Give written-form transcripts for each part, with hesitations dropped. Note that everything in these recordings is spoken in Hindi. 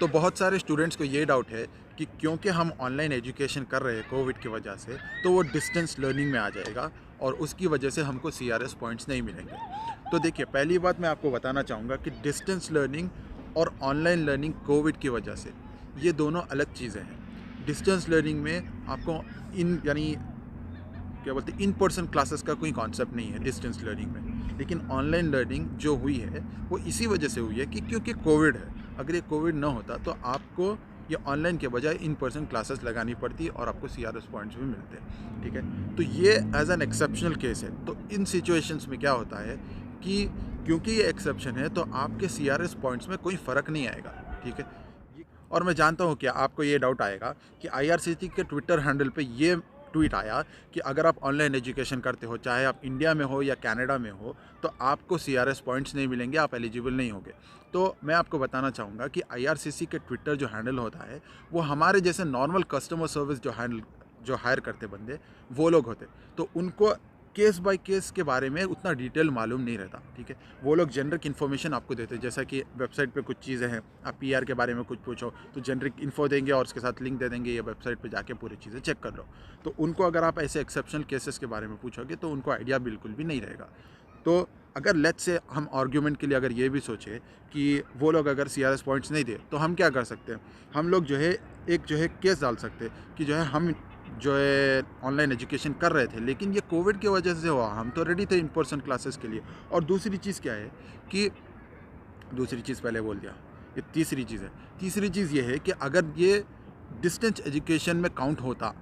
तो बहुत सारे स्टूडेंट्स को ये डाउट है कि क्योंकि हम ऑनलाइन एजुकेशन कर रहे हैं कोविड की वजह से, तो वो डिस्टेंस लर्निंग में आ जाएगा और उसकी वजह से हमको सीआरएस पॉइंट्स नहीं मिलेंगे। तो देखिए, पहली बात मैं आपको बताना चाहूँगा कि डिस्टेंस लर्निंग और ऑनलाइन लर्निंग कोविड की वजह से ये दोनों अलग चीज़ें हैं। डिस्टेंस लर्निंग में आपको क्या बोलते हैं, इन पर्सन क्लासेस का कोई कॉन्सेप्ट नहीं है डिस्टेंस लर्निंग में। लेकिन ऑनलाइन लर्निंग जो हुई है वो इसी वजह से हुई है कि क्योंकि कोविड है। अगर ये कोविड ना होता तो आपको ये ऑनलाइन के बजाय इन पर्सन क्लासेस लगानी पड़ती और आपको सीआरएस पॉइंट्स भी मिलते। ठीक है, तो ये एज एन एक्सेप्शनल केस है। तो इन सिचुएशंस में क्या होता है कि क्योंकि ये एक्सेप्शन है तो आपके सीआरएस पॉइंट्स में कोई फ़र्क नहीं आएगा। ठीक है, और मैं जानता हूँ कि आपको ये डाउट आएगा कि आईआरसीटी के ट्विटर हैंडल पे ये ट्वीट आया कि अगर आप ऑनलाइन एजुकेशन करते हो, चाहे आप इंडिया में हो या कनाडा में हो, तो आपको सीआरएस पॉइंट्स नहीं मिलेंगे, आप एलिजिबल नहीं होंगे। तो मैं आपको बताना चाहूँगा कि आईआरसीसी के ट्विटर जो हैंडल होता है वो हमारे जैसे नॉर्मल कस्टमर सर्विस जो हायर करते बंदे वो लोग होते, तो उनको केस बाय केस के बारे में उतना डिटेल मालूम नहीं रहता। ठीक है, वो लोग जेनरिक इन्फॉर्मेशन आपको देते हैं, जैसा कि वेबसाइट पे कुछ चीज़ें हैं, आप पीआर के बारे में कुछ पूछो तो जेनरिक इन्फो देंगे और उसके साथ लिंक दे देंगे, ये वेबसाइट पे जाके पूरी चीज़ें चेक कर लो। तो उनको अगर आप ऐसे एक्सेप्शनल केसेस के बारे में पूछोगे तो उनको आइडिया बिल्कुल भी नहीं रहेगा। तो अगर लेट्स से हम आर्ग्यूमेंट के लिए अगर ये भी सोचे कि वो लोग अगर सीआरएस पॉइंट्स नहीं दे तो हम क्या कर सकते हैं, हम लोग जो है केस डाल सकते हैं कि हम ऑनलाइन एजुकेशन कर रहे थे, लेकिन ये कोविड की वजह से हुआ, हम तो रेडी थे इन पर्सन क्लासेस के लिए। और दूसरी चीज़ क्या है कि दूसरी चीज़ पहले बोल दिया, ये तीसरी चीज़ है। तीसरी चीज़ ये है कि अगर ये डिस्टेंस एजुकेशन में काउंट होता,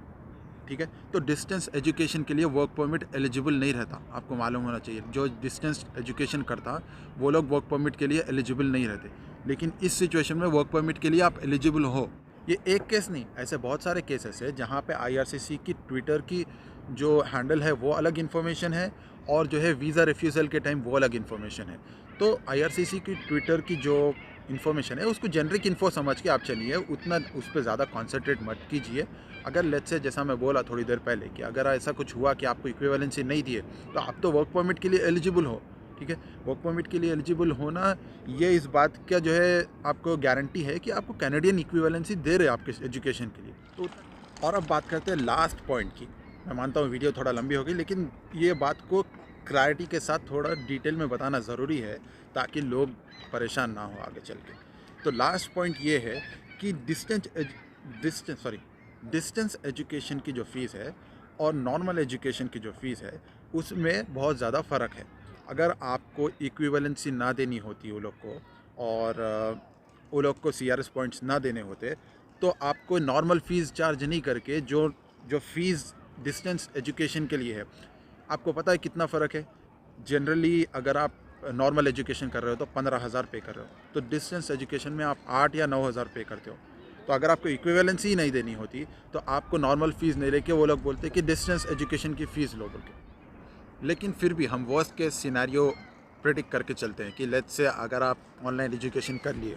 ठीक है, तो डिस्टेंस एजुकेशन के लिए वर्क परमिट एलिजिबल नहीं रहता। आपको मालूम होना चाहिए, जो डिस्टेंस एजुकेशन करता वो लोग वर्क परमिट के लिए एलिजिबल नहीं रहते। लेकिन इस सिचुएशन में वर्क परमिट के लिए आप एलिजिबल हो। ये एक केस नहीं, ऐसे बहुत सारे केसेस है जहाँ पे आईआरसीसी की ट्विटर की जो हैंडल है वो अलग इन्फॉर्मेशन है और जो है वीज़ा रिफ्यूज़ल के टाइम वो अलग इन्फॉर्मेशन है। तो आईआरसीसी की ट्विटर की जो इन्फॉर्मेशन है उसको जेनरिक इन्फो समझ के आप चलिए, उतना उस पर ज़्यादा कॉन्सेंट्रेट मत कीजिए। अगर लेट्स से जैसा मैं बोला थोड़ी देर पहले कि अगर ऐसा कुछ हुआ कि आपको इक्विवेलेंसी नहीं दिए तो आप तो वर्क परमिट के लिए एलिजिबल हो। ठीक है, वर्क परमिट के लिए एलिजिबल होना ये इस बात का जो है आपको गारंटी है कि आपको कैनेडियन इक्विवेलेंसी दे रहे हैं आपके एजुकेशन के लिए। तो और अब बात करते हैं लास्ट पॉइंट की। मैं मानता हूँ वीडियो थोड़ा लंबी होगी, लेकिन ये बात को क्लैरिटी के साथ थोड़ा डिटेल में बताना ज़रूरी है ताकि लोग परेशान ना हो आगे चल के। तो लास्ट पॉइंट ये है कि डिस्टेंस एजुकेशन की जो फ़ीस है और नॉर्मल एजुकेशन की जो फ़ीस है उसमें बहुत ज़्यादा फ़र्क है। अगर आपको इक्विवेलेंसी ना देनी होती वो लोग को और वो लोग को सीआरएस पॉइंट्स ना देने होते तो आपको नॉर्मल फ़ीस चार्ज नहीं करके जो जो फ़ीस डिस्टेंस एजुकेशन के लिए है, आपको पता है कितना फ़र्क है। जनरली अगर आप नॉर्मल एजुकेशन कर रहे हो तो 15,000 पे कर रहे हो, तो डिस्टेंस एजुकेशन में आप 8 या 9,000 पे करते हो। तो अगर आपको इक्विवेलेंसी ही नहीं देनी होती तो आपको नॉर्मल फ़ीस नहीं लेके वो लोग बोलते कि डिस्टेंस एजुकेशन की फ़ीस लो बोल के। लेकिन फिर भी हम वर्स्ट केस सिनेरियो प्रेडिक्ट करके चलते हैं कि लेट्स से अगर आप ऑनलाइन एजुकेशन कर लिए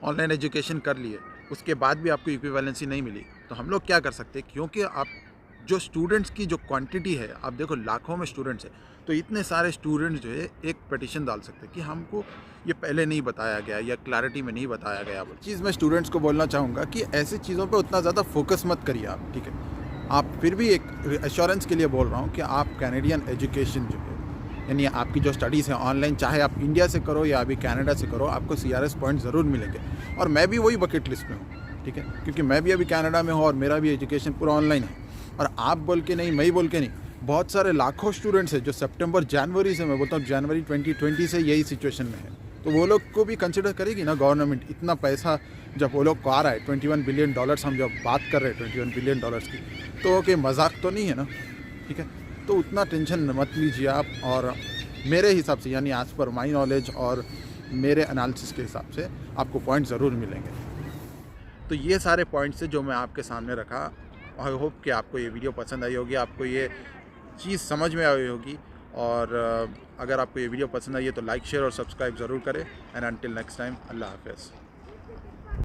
ऑनलाइन एजुकेशन कर लिए, उसके बाद भी आपको इक्विवेलेंसी नहीं मिली, तो हम लोग क्या कर सकते हैं, क्योंकि आप जो स्टूडेंट्स की जो क्वांटिटी है, आप देखो लाखों में स्टूडेंट्स हैं, तो इतने सारे स्टूडेंट्स जो है एक पिटीशन डाल सकते हैं कि हमको ये पहले नहीं बताया गया या क्लैरिटी में नहीं बताया गया। वो चीज़ मैं स्टूडेंट्स को बोलना चाहूँगा कि ऐसी चीज़ों पे उतना ज़्यादा फोकस मत करिए आप। ठीक है, आप फिर भी एक एश्योरेंस के लिए बोल रहा हूँ कि आप कैनेडियन एजुकेशन जो है, यानी आपकी जो स्टडीज़ हैं ऑनलाइन, चाहे आप इंडिया से करो या अभी कनाडा से करो, आपको सीआरएस पॉइंट ज़रूर मिलेंगे। और मैं भी वही बकेट लिस्ट में हूँ। ठीक है, क्योंकि मैं भी अभी कनाडा में हूँ और मेरा भी एजुकेशन पूरा ऑनलाइन है। और आप बोल के नहीं, मैं ही बोल के नहीं, बहुत सारे लाखों स्टूडेंट्स हैं जो सितंबर जनवरी से, मैं बोलता हूँ जनवरी 2020 से यही सिचुएशन में है। तो वो लोग को भी कंसिडर करेगी ना गवर्नमेंट। इतना पैसा जब वो लोग को आ रहा है, $21 बिलियन हम जब बात कर रहे हैं $21 बिलियन की, तो कोई मजाक तो नहीं है ना। ठीक है, तो उतना टेंशन मत लीजिए आप। और मेरे हिसाब से, यानी एज़ पर माई नॉलेज और मेरे एनालिसिस के हिसाब से आपको पॉइंट ज़रूर मिलेंगे। तो ये सारे पॉइंट्स हैं जो मैं आपके सामने रखा। आई होप कि आपको ये वीडियो पसंद आई होगी, आपको ये चीज़ समझ में आई होगी। और अगर आपको ये वीडियो पसंद आई है तो लाइक, शेयर और सब्सक्राइब ज़रूर करें। एंड अंटिल नेक्स्ट टाइम, अल्लाह हाफ़िज़।